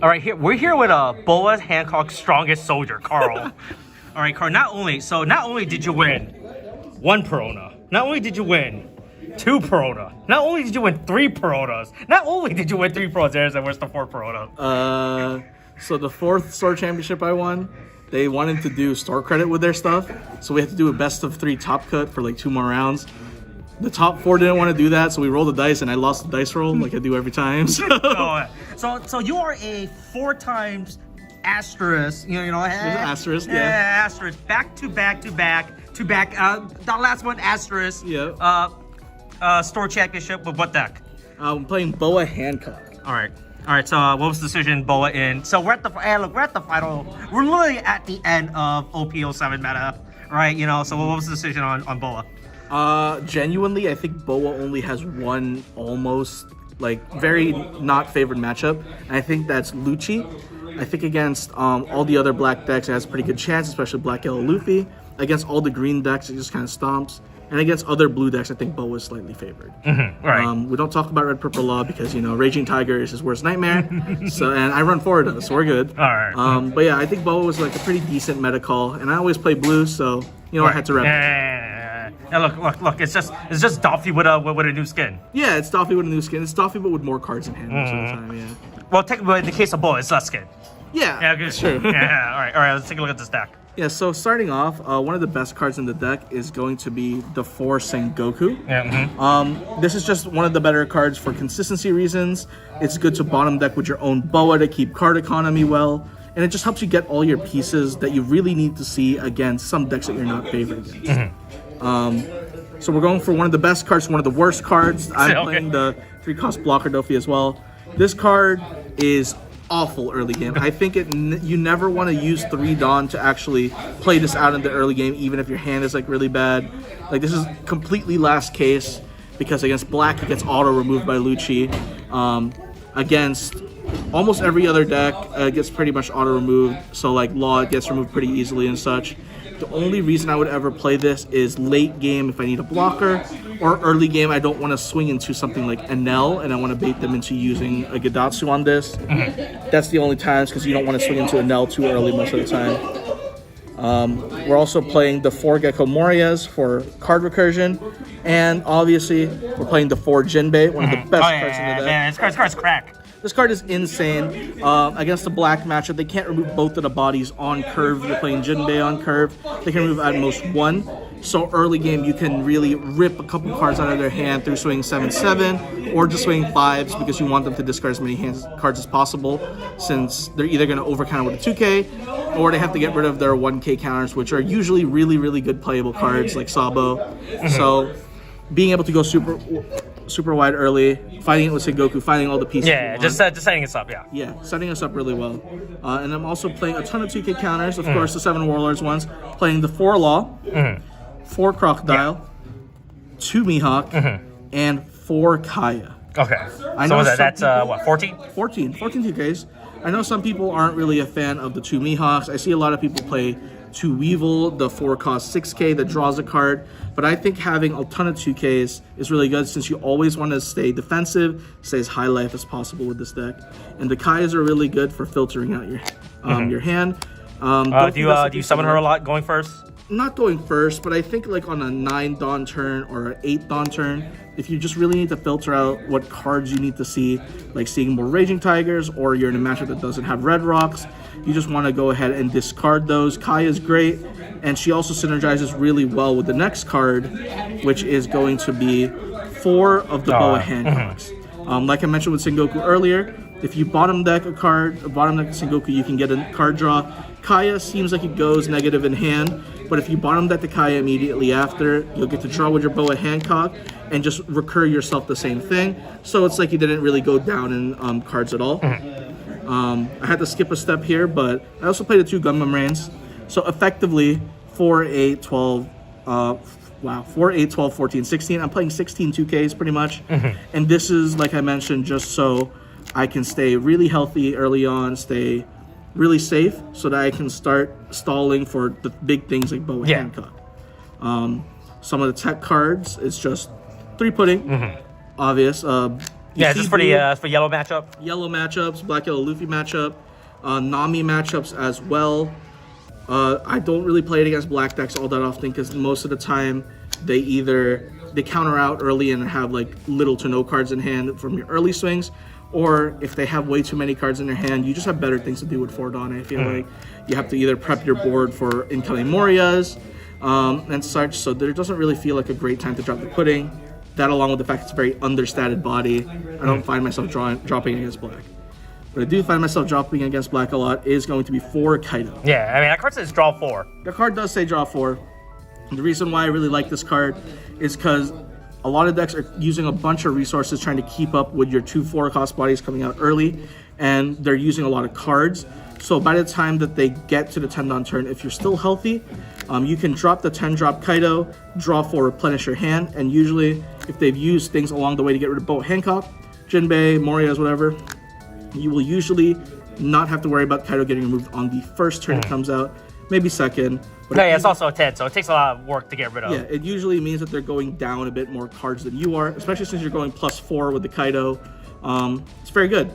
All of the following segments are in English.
All right, we're here with Boa Hancock's strongest soldier, Carl. All right, Carl. Not only did you win 1 Perona, not only did you win 2 Perona, not only did you win 3 Peronas, not only did you win 3 Peronas, and where's the 4th Perona? So the 4th store championship I won, they wanted to do store credit with their stuff, so we had to do a best of 3 top cut for like 2 more rounds. The top 4 didn't want to do that, so we rolled the dice, and I lost the dice roll like I do every time. So you are a 4 times asterisk. You know, asterisk, yeah, asterisk. Back to back. The last one asterisk. Yeah. Store championship with what deck? I'm playing Boa Hancock. All right. So what was the decision, Boa in? So we're at the final. We're literally at the end of OP07 meta, right? You know. So what was the decision on Boa? Genuinely, I think Boa only has one almost like very not favored matchup, and I think that's Lucci. I think against all the other black decks, it has a pretty good chance, especially Black Yellow Luffy. Against all the green decks, it just kind of stomps. And against other blue decks, I think Boa is slightly favored. Right. We don't talk about Red Purple Law because, you know, Raging Tiger is his worst nightmare. And I run forward though, so we're good. All right. But yeah, I think Boa was like a pretty decent meta call, and I always play blue, so you know I had to rep. Yeah, look. It's just Doffy with a new skin. Yeah, it's Doffy with a new skin. It's Doffy but with more cards in hand most of the time. Yeah. Well, technically, in the case of Boa, it's less skin. Yeah. Yeah, good. True. Yeah. All right. Let's take a look at this deck. Yeah, so starting off, one of the best cards in the deck is going to be the 4 Sengoku. Yeah. This is just one of the better cards for consistency reasons. It's good to bottom deck with your own Boa to keep card economy well, and it just helps you get all your pieces that you really need to see against some decks that you're not favored against. So we're going for one of the best cards, one of the worst cards. I'm playing the 3-cost blocker Dofi as well. This card is awful early game. I think you never want to use 3 Dawn to actually play this out in the early game, even if your hand is like really bad. Like this is completely last case because against black it gets auto removed by Lucci. Against almost every other deck it gets pretty much auto removed. So like Law it gets removed pretty easily and such. The only reason I would ever play this is late game if I need a blocker, or early game I don't want to swing into something like Enel and I want to bait them into using a Gidatsu on this. That's the only times because you don't want to swing into Enel too early most of the time. We're also playing the 4 Gecko Morias for card recursion, and obviously we're playing the 4 Jinbei, one of the best cards in the deck. Man, this card's crack. This card is insane. Against the black matchup, they can't remove both of the bodies on curve. You're playing Jinbei on curve. They can remove at most 1. So early game, you can really rip a couple cards out of their hand through swinging 7/7 or just swinging 5s because you want them to discard as many cards as possible, since they're either going to overcounter with a 2K or they have to get rid of their 1K counters, which are usually really, really good playable cards like Sabo. So being able to go super wide early, fighting it with Sengoku, finding all the pieces. Yeah, just setting us up, yeah. Yeah, setting us up really well. And I'm also playing a ton of 2K counters, of course, the 7 Warlords ones, playing the 4 Law, 4 Crocodile, 2 Mihawk, and 4 Kaya. Okay. I know so that's what, 14? 14 2Ks. I know some people aren't really a fan of the 2 Mihawks. I see a lot of people play 2 Weevil, the 4 cost 6K that draws a card. But I think having a ton of 2Ks is really good since you always want to stay defensive, stay as high life as possible with this deck. And the Kaias are really good for filtering out your hand. Do you summon her a lot going first? Not going first, but I think like on a 9 Dawn turn or an 8 Dawn turn, if you just really need to filter out what cards you need to see, like seeing more Raging Tigers, or you're in a matchup that doesn't have red rocks, you just want to go ahead and discard those. Kai is great, and she also synergizes really well with the next card, which is going to be 4 of the Boa Hancocks. Like I mentioned with Sengoku earlier, if you bottom deck a Sengoku, you can get a card draw. Kaya seems like it goes negative in hand, but if you bottom deck the Kaya immediately after, you'll get to draw with your Boa Hancock and just recur yourself the same thing. So it's like you didn't really go down in cards at all. I had to skip a step here, but I also played the 2 Gundam Reigns. So effectively, 4, 8, 12, 4, 8, 12, 14, 16. I'm playing 16 2Ks pretty much. And this is, like I mentioned, just so I can stay really healthy early on, stay really safe, so that I can start stalling for the big things like Boa Hancock. Some of the tech cards, it's just 3 pudding, obvious. Yeah, see just for blue, the for yellow matchup. yellow matchups, black yellow Luffy matchup, Nami matchups as well. I don't really play it against black decks all that often because most of the time they counter out early and have like little to no cards in hand from your early swings, or if they have way too many cards in their hand, you just have better things to do with Fordon. I feel like you have to either prep your board for incoming Morias and such, so there doesn't really feel like a great time to drop the pudding. That, along with the fact it's a very understated body, I don't find myself dropping against black. But I do find myself dropping against black a lot is going to be 4 Kaido. Yeah, I mean, that card says draw 4. The card does say draw 4. The reason why I really like this card is because a lot of decks are using a bunch of resources trying to keep up with your 2 4-cost bodies coming out early, and they're using a lot of cards. So by the time that they get to the 10-don turn, if you're still healthy, you can drop the 10-drop Kaido, draw 4, replenish your hand, and usually if they've used things along the way to get rid of Boa Hancock, Jinbei, Morias, whatever, you will usually not have to worry about Kaido getting removed on the first turn it comes out, maybe second. But No, yeah, it's also a 10, so it takes a lot of work to get rid of. yeah, it usually means that they're going down a bit more cards than you are, especially since you're going +4 with the Kaido. It's very good.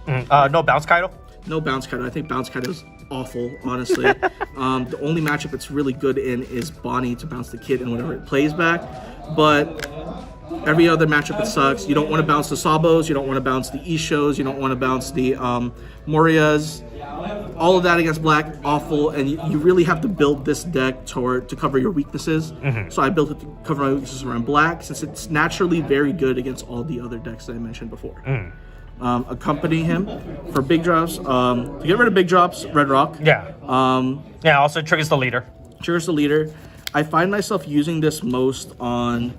No bounce Kaido? No bounce Kaido. I think bounce Kaido is awful, honestly. The only matchup it's really good in is Bonnie to bounce the kid and whenever it plays back. But every other matchup it sucks. You don't want to bounce the Sabos, you don't want to bounce the Ishos, you don't want to bounce the Morias. All of that against black, awful, and you really have to build this deck to cover your weaknesses. So I built it to cover my weaknesses around black, since it's naturally very good against all the other decks that I mentioned before. Accompany him for big drops. To get rid of big drops, Red Rock. Yeah. Yeah, also triggers the leader. Triggers the leader. I find myself using this most on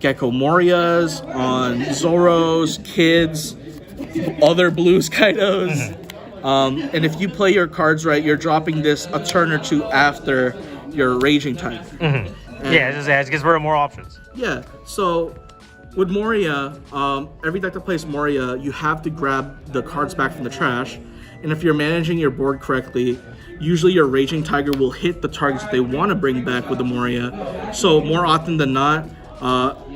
Gecko Morias, on Zoros, Kids, other Blues Kaidos. And if you play your cards right, you're dropping this a turn or 2 after your Raging Tiger. Yeah, it gives rid of more options. Yeah, so with Moria, every deck that plays Moria, you have to grab the cards back from the trash. And if you're managing your board correctly, usually your Raging Tiger will hit the targets that they want to bring back with the Moria. So more often than not,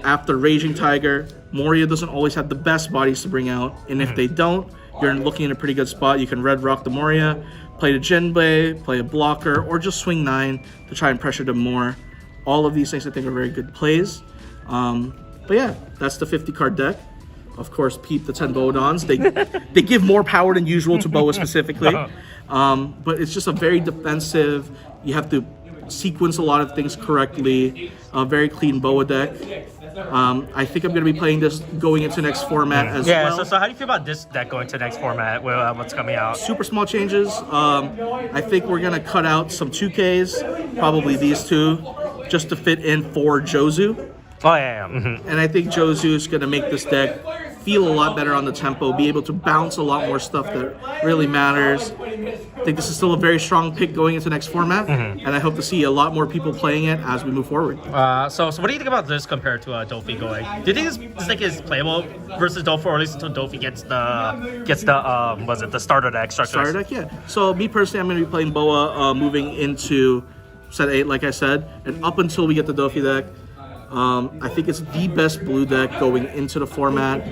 after Raging Tiger, Moria doesn't always have the best bodies to bring out. And if they don't, you're looking in a pretty good spot. You can Red Rock the Moria, play the Jinbei, play a blocker, or just swing 9 to try and pressure them more. All of these things I think are very good plays. But yeah, that's the 50-card deck. Of course, peep the 10 Boadons. They give more power than usual to Boa specifically. But it's just a very defensive, you have to sequence a lot of things correctly, a very clean Boa deck. I think I'm going to be playing this going into next format as well. Yeah, so how do you feel about this deck going to next format, what's coming out? Super small changes. I think we're going to cut out some 2Ks, probably these 2, just to fit in for Jozu. Oh, yeah. And I think Jozu is going to make this deck feel a lot better on the tempo, be able to bounce a lot more stuff that really matters. I think this is still a very strong pick going into next format, and I hope to see a lot more people playing it as we move forward. So what do you think about this compared to Dofi going? Do you think this deck is playable versus Dofi, or at least until Dofi gets the starter deck structure? Starter deck, yeah. So me personally, I'm going to be playing Boa moving into set 8, like I said, and up until we get the Dofi deck. I think it's the best blue deck going into the format.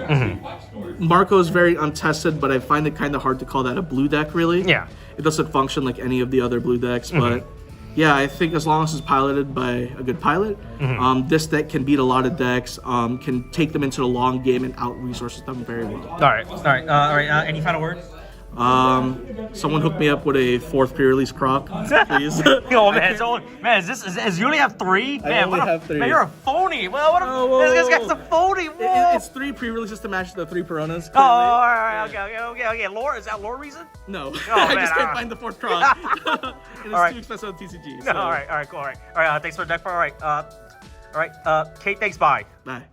Marco is very untested, but I find it kind of hard to call that a blue deck, really. Yeah. It doesn't function like any of the other blue decks, but yeah, I think as long as it's piloted by a good pilot, this deck can beat a lot of decks, can take them into the long game and out-resources them very well. All right. Any final words? Someone hook me up with a 4th pre-release Croc, please. Oh man, is you only have 3? Man, only have 3. Man, you're a phony. Well, this guy's a phony. It's 3 pre-releases to match the 3 Peronas. Oh, all right, okay. Lore, is that lore reason? No, Oh, I man, just can't find the 4th Croc. And it's All right. too expensive on TCG. No, So. all right, cool. All right, thanks for the deck. All right, Kate, thanks. Bye. Bye.